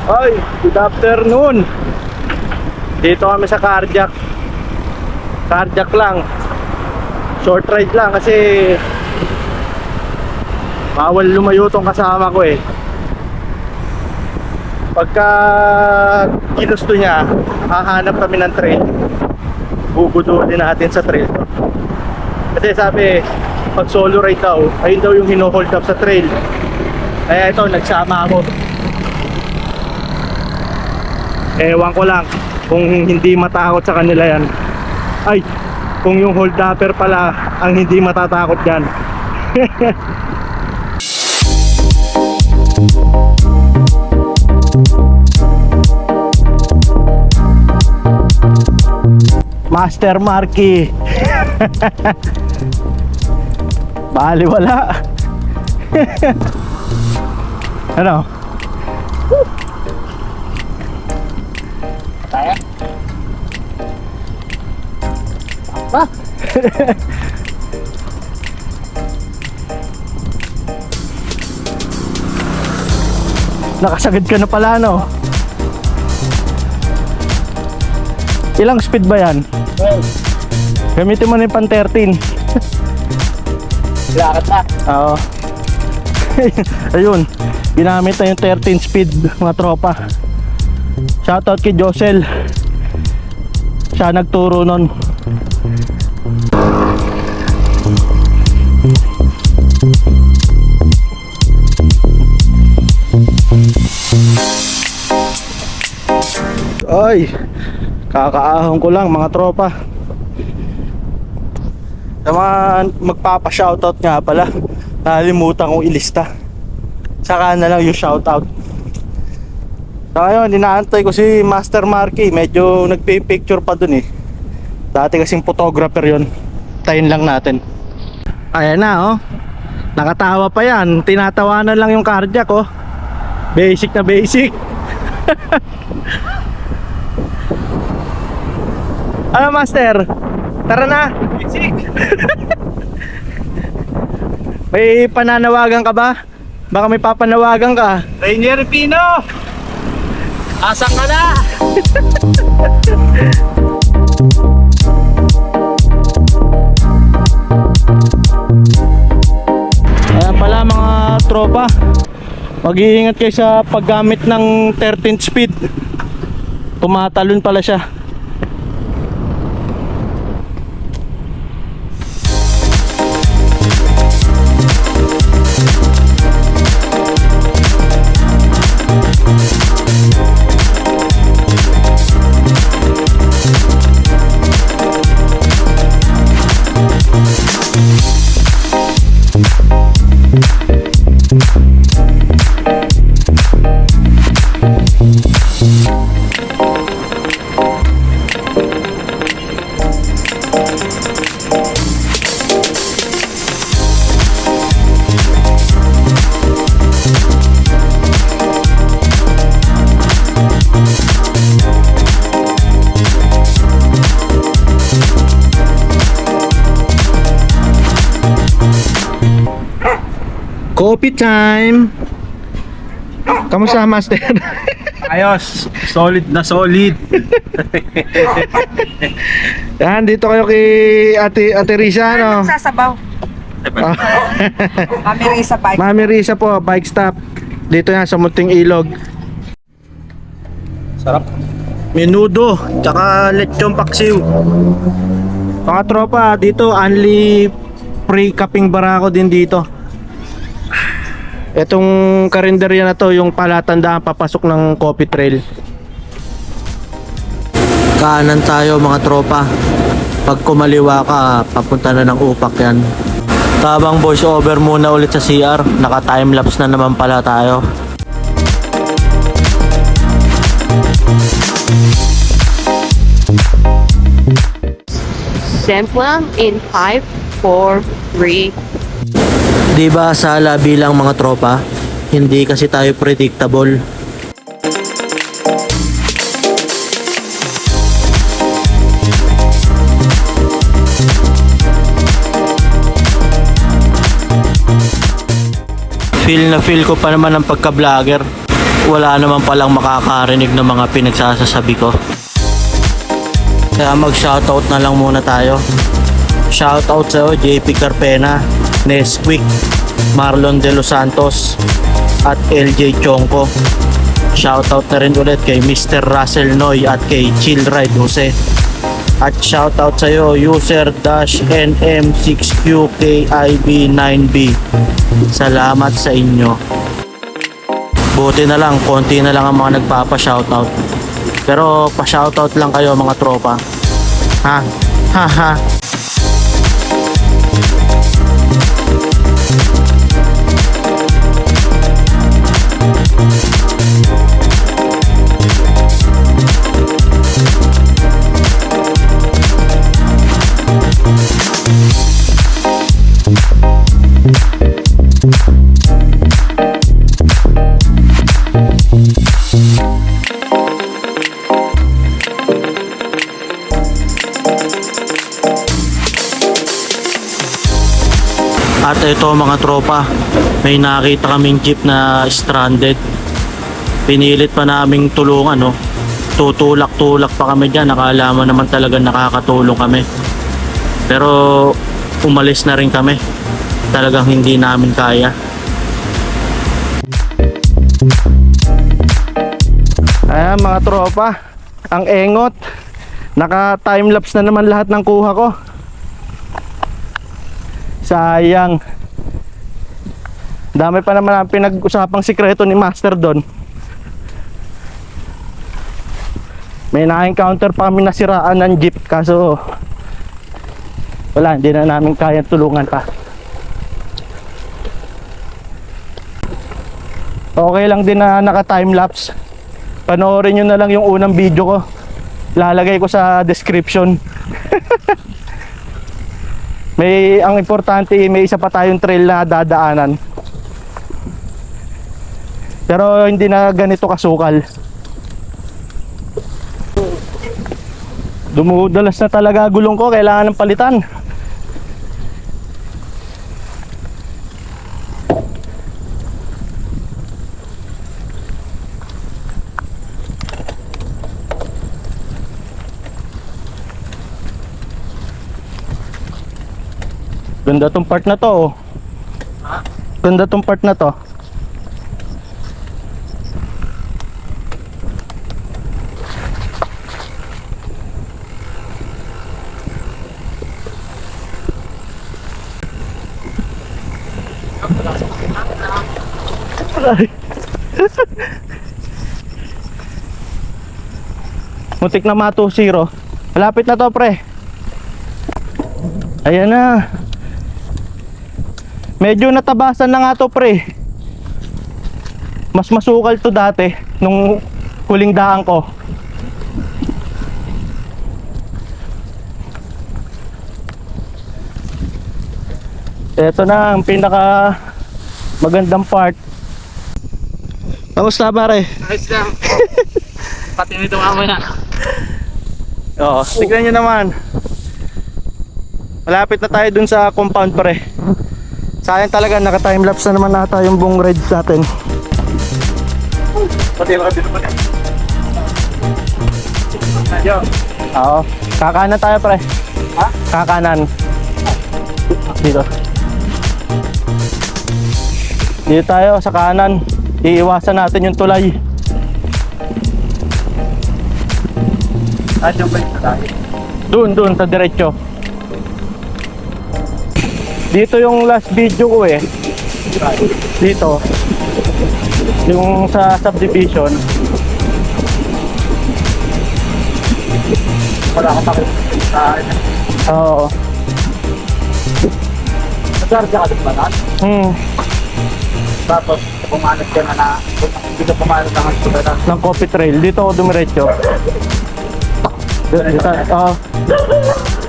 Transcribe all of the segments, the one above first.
Ay, good afternoon. Dito kami sa Cardiac. Cardiac lang. Short ride lang kasi bawal lumayo tong kasama ko eh. Pagka ginusto niya, hahanap kami ng trail. Bubudulin natin sa trail to. Kasi sabi, pag solo ride daw, ayun daw yung hino-hold up sa trail. Kaya ito, nagsama ako. Ewan ko lang kung hindi matakot sa kanila yan. Ay, kung yung hold upper pala ang hindi matatakot yan. Master Marky. Bali wala. Ano? Kaya? Apa? Nakasagad ka na pala, no? Ilang speed ba yan? Well, Gamitin mo na yung pan 13. lakad na. Oo. Ayun, ginamit na yung 13 speed, mga tropa. Shoutout kay Josel. Siya nagturo nun. Ay, kakaahon ko lang mga tropa. Naman magpapa-shoutout nga pala. Nalimutan kong ilista. Saka na lang yung shoutout. So ngayon, inaantay ko si Master Marky. Medyo nagpi-picture pa dun eh. Dati kasing photographer yon. Tayin lang natin. Ayan na oh. Nakatawa pa yan. Tinatawanan lang yung Cardiac oh. Basic na basic. Ano Master? Tara na. Basic. May pananawagan ka ba? Baka may papanawagan ka. Rainier Pino! Asang ka na! Ayan pala mga tropa. Mag-iingat kayo sa paggamit ng 13th speed. Tumatalon pala siya. Coffee time. Kamusta Master? Ayos! Solid na solid! Yan, dito kayo kay Ate Risa, no? Sasabaw. Kami rin sa bike. Mami Risa po, bike stop. Dito yan sa Munting Ilog. Sarap! Menudo, tsaka lechon paksiw. Mga tropa, dito only free kaping barako din dito. Etong karinderya na to, yung palatandaan papasok ng Coffee Trail. Kanan tayo mga tropa. Pag kumaliwa ka, papunta na ng Upak yan. Tabang voice over muna ulit sa CR. Naka timelapse na naman pala tayo. Sampling in 5, 4, 3. Diba sala bilang mga tropa, hindi kasi tayo predictable. Feel na feel ko pa naman ang pagka-vlogger. wala naman palang makakarinig ng mga pinagsasasabi ko. Kaya mag-shoutout na lang muna tayo. Shoutout sa'yo, JP Carpena, Nesquick, Marlon De Los Santos, at LJ Chongko. Shoutout na rin ulit kay Mr. Russell Noy at kay Chillride Jose. At shoutout sa'yo, user-NM6QKIB9B. Salamat sa inyo. Buti na lang, konti na lang ang mga nagpapa-shoutout. Pero pa-shoutout lang kayo mga tropa. Ha? Ha ha. At ito mga tropa, may nakita kaming jeep na stranded. Pinilit pa naming tulungan, no? Tutulak-tulak pa kami dyan. Nakala mo naman talaga nakakatulong kami. Pero umalis na rin kami. Talagang hindi namin kaya. Ayan mga tropa, ang engot. Naka-timelapse na naman lahat ng kuha ko. Sayang. Dami pa naman ang pinag-usapang sikreto ni Master doon. May na-encounter pa kami nasiraan ng jeep, kaso wala, hindi na namin kaya tulungan pa. Okay lang din na naka-timelapse. Panoorin nyo na lang yung unang video ko. Lalagay ko sa description. Ang importante, may isa pa tayong trail na dadaanan. Pero hindi na ganito kasukal. Dumudalas na talaga gulong ko, kailangan ng palitan. Ganda tong part na to, oh. Ganda tong part na to. Muntik na ma-2-0. Malapit na to, pre. Ayan na. Medyo natabasan na nga to, pre. Mas masukal to dati nung huling daan ko. Ito na ang pinaka magandang part. Kamusta, pare? Ayos lang. Pati nito amoy na. Oo, tignan nyo naman. Malapit na tayo dun sa compound, pre. Sayang talaga, naka-timelapse na naman ata yung buong rides natin. Pati lang dito pa. Yo. Oo, kakanan tayo, pre. Ha? Kakanan. Dito. Dito tayo sa kanan. Iiwasan natin yung tulay. Adyo ba yung tayo? Doon sa diretso. Dito yung last video ko eh. Dito. Yung sa subdivision. Wala ka pa sa akin. Oo. Nagdarga ka din ba na? Tapos pumanat ka na hindi ka pumanat ng hospital. Ng Coffee Trail. Dito ako dumiretso. Dito. Oo.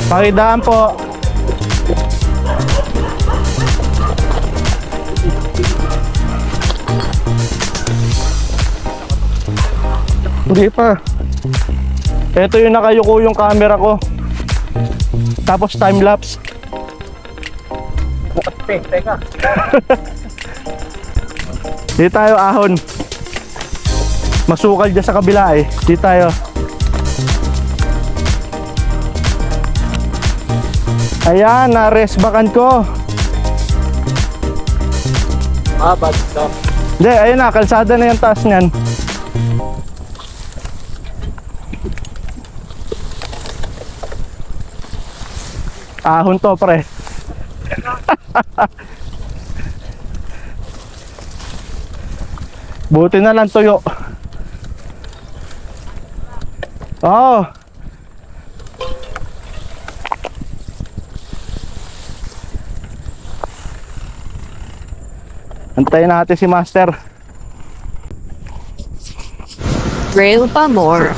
Pakidaan po. Hindi pa. Ito yung nakayuko yung camera ko. Tapos time lapse. Teka. Dito tayo ahon. Masukal dyan sa kabila eh. Di tayo. Ayan, na-rest backan ko. Bad stop. Hindi, ayun na, kalsada na yung taas niyan. Ahon to, pre. Buti na lang tuyo. Oh. Antayin natin si Master. Rail pa more.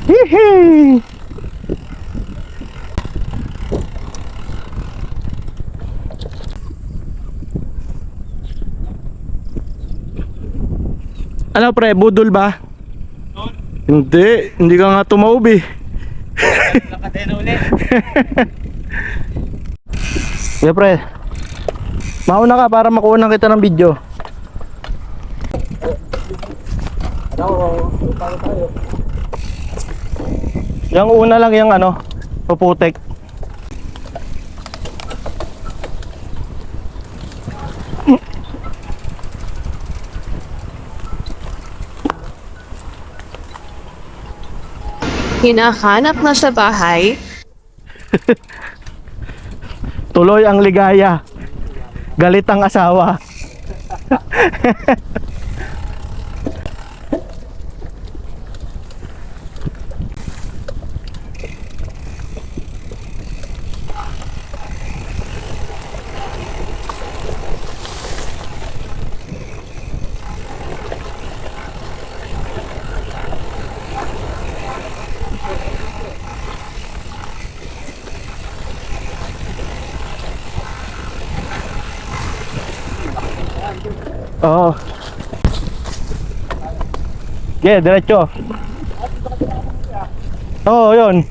Hihi! Ano pre, budol ba? Hindi ka nga tumaob eh. Nakatena ulit. Yeah pre, mauna ka para makuha kita ng video. Yung una lang yung ano, puputek. Hinahanap na sa bahay. Tuloy ang ligaya. Galit ang asawa. Oo. Yeah, diretso. Oo, yun.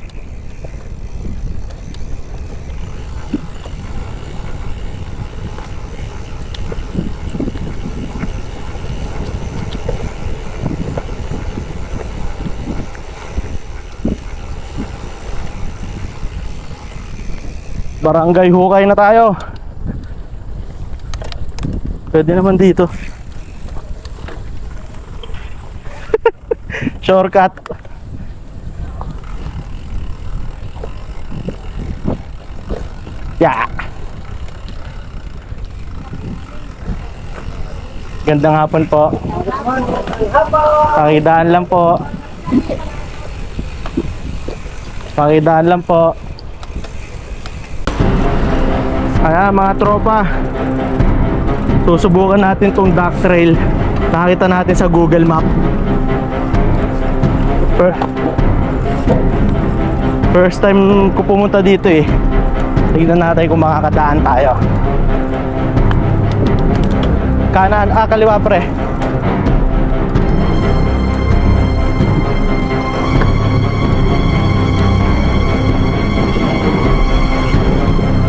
Barangay Hukay na tayo. Pwede naman dito. Shortcut. Yeah. Gandang hapon po. Pakidaan lang po. Pakidaan lang po. Ayan mga tropa, susubukan natin tong duck trail. Nakita natin sa Google Map. First time ko pumunta dito eh. Tignan natin kung makakadaan tayo. Kanan, kaliwa pre.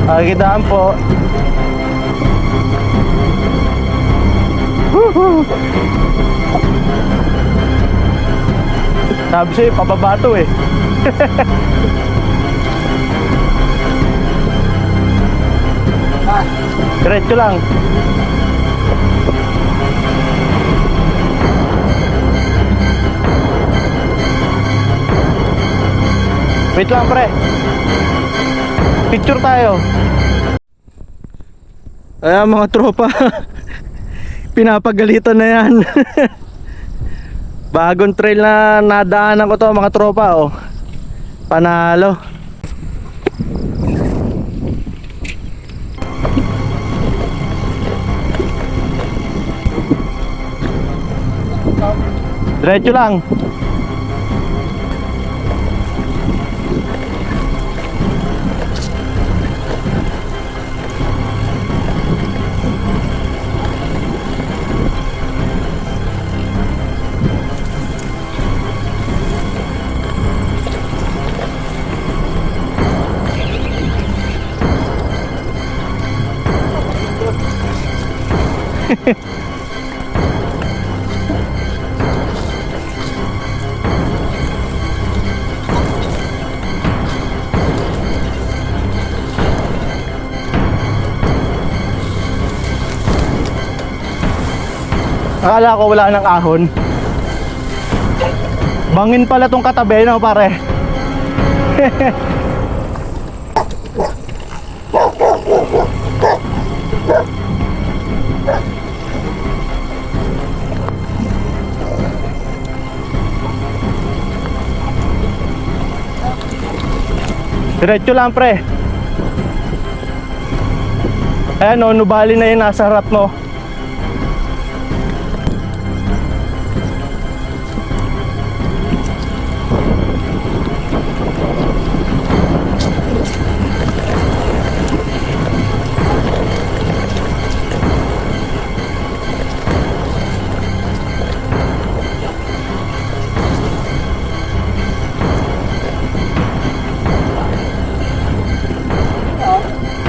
Pakidaan po. Woohoo! Sabi sa'yo, pababa to eh. Diretso lang. Wait lang pre. Picture tayo. Ayan mga tropa. Pinapagalitan na yan. Bagong trail na nadaanan ko to mga tropa oh. Panalo. Diretso lang. Akala ko wala ng ahon. Bangin pala tong katabi, no pare? Diretso lang pre. Ayan o, nubali na yun nasa harap mo.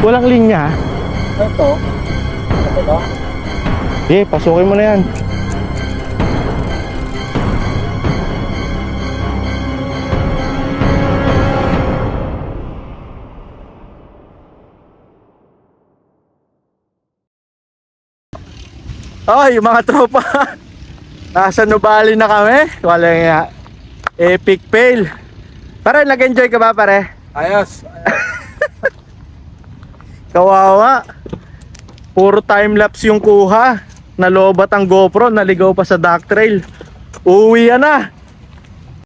Walang linya. Ito. Ito. Pasukin mo na yan. Ay, mga tropa. Nasa Nubali na kami. Wala nga. Epic fail. Pare, nag-enjoy ka ba pare? Ayos. Kawawa. Puro time-lapse yung kuha. Nalobat ang GoPro, naligaw pa sa duck trail. Uwi yan na.